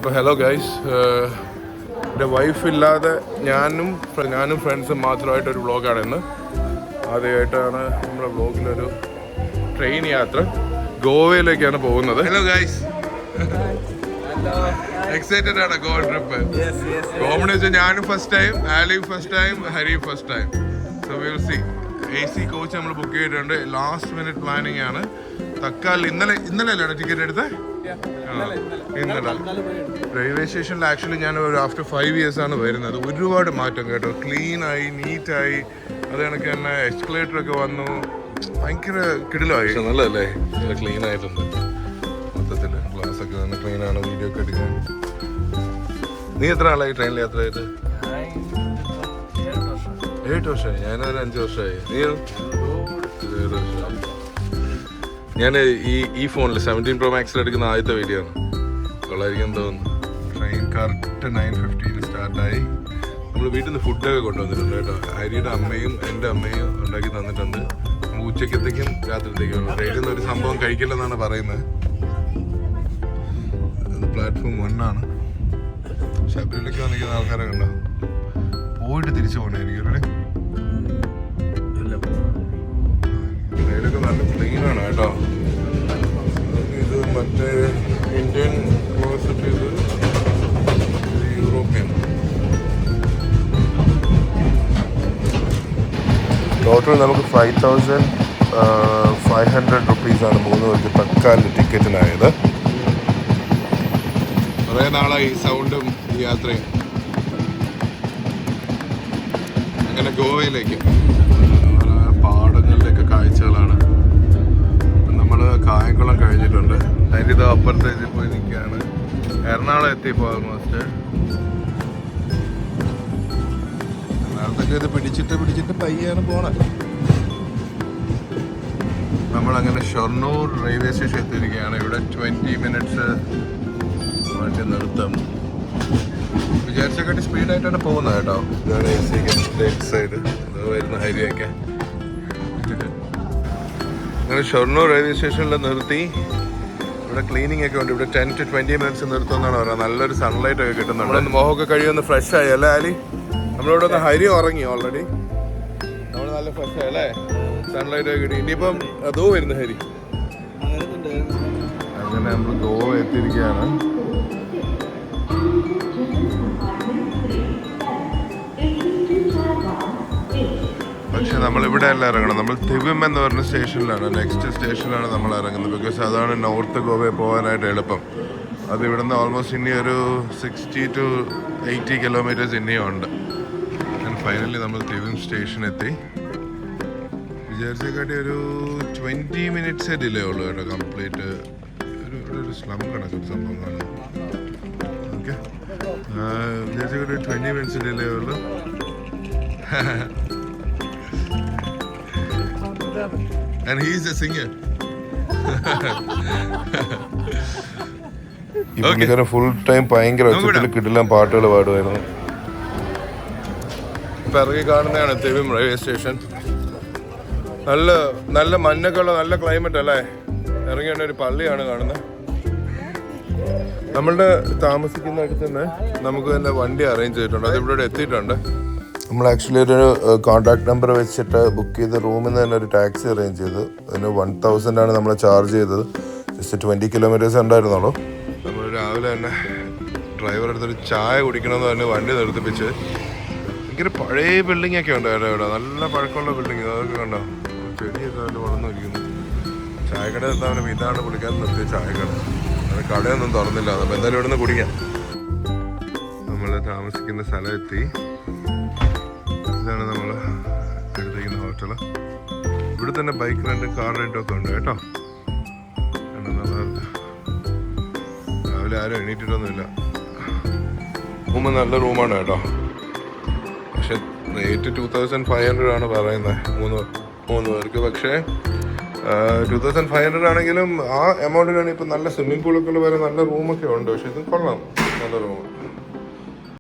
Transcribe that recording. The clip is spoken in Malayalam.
അപ്പോൾ ഹലോ ഗൈസ്, എൻ്റെ വൈഫില്ലാതെ ഞാനും ഫ്രണ്ട്സും മാത്രമായിട്ടൊരു വ്ളോഗാണ് ഇന്ന്. ആദ്യമായിട്ടാണ് നമ്മുടെ വ്ളോഗിലൊരു ട്രെയിൻ യാത്ര ഗോവയിലേക്കാണ് പോകുന്നത്. ഹലോ ഗൈസ്, എക്സൈറ്റഡ് ആണ് ഗോവ ട്രിപ്പ്. ഗോവയെന്ന് വെച്ചാൽ ഞാനും ഫസ്റ്റ് ടൈം, ആലിയും ഫസ്റ്റ് ടൈം, ഹരിയും first time. So we will see. AC coach നമ്മൾ ബുക്ക് ചെയ്തിട്ടുണ്ട്. ലാസ്റ്റ് മിനിറ്റ് പ്ലാനിങ് ആണ്. തക്കാലം ഇന്നലെ അല്ലേ ടിക്കറ്റ് എടുത്തത്? ഇന്നലെ റെയിൽവേ സ്റ്റേഷനിൽ ആക്ച്വലി ഞാൻ ഒരു ആഫ്റ്റർ 5 years ആണ് വരുന്നത്. ഒരുപാട് മാറ്റം കേട്ടോ. ക്ലീനായി, നീറ്റായി. അത് കണക്ക് തന്നെ എസ്കലേറ്ററൊക്കെ വന്നു. ഭയങ്കര കിടിലമായി. നല്ലതല്ലേ? ക്ലീൻ ആയിട്ടുണ്ട് മൊത്തത്തിൽ. ഗ്ലാസ്സൊക്കെ തന്നെ ക്ലീനാണ്. വീഡിയോ ഒക്കെ എടുക്കാൻ. നീ എത്ര ആളായി ട്രെയിനിൽ യാത്ര ചെയ്ത്? 7 വർഷമായി. ഞാനൊരു 5 വർഷമായി. നീ 7 വർഷമായി. ഞാൻ ഈ ഫോണിൽ 17 Pro Maxൽ എടുക്കുന്ന ആദ്യത്തെ വീഡിയോ ആണ്. കൊള്ളായിരിക്കും തോന്നുന്നു. Train correct 9:15 സ്റ്റാർട്ടായി. നമ്മൾ വീട്ടിൽ നിന്ന് ഫുഡൊക്കെ കൊണ്ടുവന്നിട്ടുണ്ട് കേട്ടോ. ഹരിയുടെ അമ്മയും എൻ്റെ അമ്മയും ഉണ്ടാക്കി തന്നിട്ടുണ്ട്. നമുക്ക് ഉച്ചക്കത്തേക്കും രാത്രിത്തേക്കും ട്രെയിനിൽ നിന്ന് ഒരു സംഭവം കഴിക്കില്ലെന്നാണ് പറയുന്നത്. ഇത് പ്ലാറ്റ്ഫോം 1 ആണ്. ശബരിമലയ്ക്ക് വന്നിരിക്കുന്ന ആൾക്കാരൊക്കെ ഉണ്ടോ? പോയിട്ട് തിരിച്ചു പോകണായിരിക്കും അല്ലേ? ട്രെയിനൊക്കെ നല്ല ക്ലീനാണ് കേട്ടോ. ഇത് മറ്റേ ഇന്ത്യൻ ക്ലോസറ്റ്, ഇത് യൂറോപ്യൻ. ടോട്ടൽ നമുക്ക് 5,500 റുപ്പീസാണ് 3 പേർക്ക് തക്കാലി ടിക്കറ്റിനായത്. കുറേ നാളായി സൗണ്ടും ഈ യാത്രയും. അങ്ങനെ ഗോവയിലേക്ക് പാടങ്ങളിലേക്ക് കാഴ്ചകളാണ്. നമ്മൾ കായംകുളം കഴിഞ്ഞിട്ടുണ്ട്. ഹരിത അപ്പുറത്തേക്ക് പോയി നിൽക്കുകയാണ്. എറണാകുളം എത്തിയപ്പോൾ ഓൾമോസ്റ്റ്. നേരത്തൊക്കെ ഇത് പിടിച്ചിട്ട് പയ്യാണ് പോണത്. നമ്മളങ്ങനെ ഷൊർണൂർ റെയിൽവേ സ്റ്റേഷൻ എത്തിയിരിക്കുകയാണ്. ഇവിടെ 20 minutes വണ്ടി നിർത്തും. വിചാരിച്ചൊക്കെ സ്പീഡായിട്ടാണ് പോകുന്നത് കേട്ടോ. ഇതാണ് AC ലെഫ്റ്റ് സൈഡ് വരുന്ന ഹൈവേയൊക്കെ. അങ്ങനെ ഷൊർണൂർ റെയിൽവേ സ്റ്റേഷനിൽ നിർത്തി. ഇവിടെ ക്ലീനിങ് ഒക്കെ ഉണ്ട്. ഇവിടെ 10 to 20 minutes നിർത്തുമെന്നാണ് പറയുന്നത്. നല്ലൊരു സൺലൈറ്റ് ഒക്കെ കിട്ടുന്നുണ്ട്. മോഹമൊക്കെ കഴിയൊന്ന് ഫ്രഷ് ആയി അല്ലേ ആലി? നമ്മളിവിടെ ഒന്ന് ഹരി ഉറങ്ങി ഓൾറെഡി. നമ്മൾ നല്ല ഫ്രഷ് ആയി അല്ലേ? സൺലൈറ്റ് ഒക്കെ കിട്ടി. ഇനിയിപ്പം അതോ വരുന്നു ഹരി. അങ്ങനെ നമ്മൾ ഗോവ എത്തിയിരിക്കുകയാണ്. പക്ഷെ നമ്മളിവിടെ അല്ല ഇറങ്ങണം. നമ്മൾ തിവിം എന്ന് പറഞ്ഞ സ്റ്റേഷനിലാണ്, നെക്സ്റ്റ് സ്റ്റേഷനിലാണ് നമ്മൾ ഇറങ്ങുന്നത്. ബിക്കോസ് അതാണ് നോർത്ത് ഗോവയിൽ പോകാനായിട്ട് എളുപ്പം. അത് ഇവിടുന്ന് ഓൾമോസ്റ്റ് ഇനി ഒരു 60 to 80 kilometers ഇനിയും ഉണ്ട്. ആൻഡ് ഫൈനലി നമ്മൾ തിവിം സ്റ്റേഷൻ എത്തി. വിചാരിച്ചേക്കാട്ടി ഒരു 20 minutes ഡിലേ ഉള്ളൂ കേട്ടോ. കംപ്ലീറ്റ് ഒരു സ്ലം കണക്കൊരു സംഭവം കാണുന്നു. ഓക്കെ, വിചാരിച്ചേക്കാട്ടി 20 minutes ഡിലേ ഉള്ളൂ. And he is a singer. ഇങ്ങനെ ഫുൾ ടൈം ഭയങ്കര ഒച്ചത്തിൽ കിടിലൻ പാട്ടുകൾ പാടുമായിരുന്നു. ഇപ്പം ഇറങ്ങി കാണുന്നതാണ് തിവിം റെയിൽവേ സ്റ്റേഷൻ. നല്ല മഞ്ഞൊക്കെയുള്ള നല്ല ക്ലൈമറ്റ് അല്ലേ? ഇറങ്ങിയ ഒരു പള്ളിയാണ് കാണുന്നത്. നമ്മളുടെ താമസിക്കുന്ന അടുത്ത് തന്നെ നമുക്ക് തന്നെ വണ്ടി അറേഞ്ച് ചെയ്തിട്ടുണ്ട്. അത് ഇവിടെ എത്തിയിട്ടുണ്ട്. നമ്മൾ ആക്ച്വലി ഒരു കോൺടാക്ട് നമ്പർ വെച്ചിട്ട് ബുക്ക് ചെയ്ത് റൂമിൽ നിന്ന് തന്നെ ഒരു ടാക്സി അറേഞ്ച് ചെയ്തു. അതിന് 1,000 ആണ് നമ്മൾ ചാർജ് ചെയ്തത്. ജസ്റ്റ് 20 kilometers ഉണ്ടായിരുന്നുള്ളൂ. നമ്മൾ രാവിലെ തന്നെ ഡ്രൈവർ അടുത്തൊരു ചായ കുടിക്കണമെന്ന് പറഞ്ഞ് വണ്ടി നിർത്തിപ്പിച്ച്. ഭയങ്കര പഴയ ബിൽഡിംഗ് ഒക്കെ ഉണ്ട് കേട്ടോ ഇവിടെ. നല്ല പഴക്കമുള്ള ബിൽഡിംഗ്. അതൊക്കെ കണ്ടോ? ചെടിയൊക്കെ അതിൽ വളർന്നിരിക്കുന്നു. ചായക്കട നിർത്താൻ ഇതാണ് പുള്ളിക്കാൻ നിർത്തിയ ചായക്കട. അത് കടയൊന്നും തുറന്നില്ല. അപ്പോൾ എന്തായാലും ഇവിടെ നിന്ന് കുടിക്കാം. നമ്മൾ താമസിക്കുന്ന സ്ഥലം എത്തി. ഇതാണ് നമ്മൾ എടുത്തിരിക്കുന്ന ഹോട്ടല്. ഇവിടെ തന്നെ ബൈക്ക് റെൻറ്റും കാർ റെൻറ്റും ഒക്കെ ഉണ്ട് കേട്ടോ. രാവിലെ ആരും എണീറ്റിട്ടൊന്നുമില്ല. റൂം നല്ല റൂമാണ് കേട്ടോ. പക്ഷെ റേറ്റ് 2,500 ആണ് പറയുന്നത് 3 പേർക്ക്. പക്ഷേ 2,500 ആണെങ്കിലും ആ എമൗണ്ടിനാണ് ഇപ്പം നല്ല സ്വിമ്മിംഗ് പൂളൊക്കെ വരെ നല്ല റൂമൊക്കെ ഉണ്ട്. പക്ഷെ ഇത് കൊള്ളാം, നല്ല റൂം.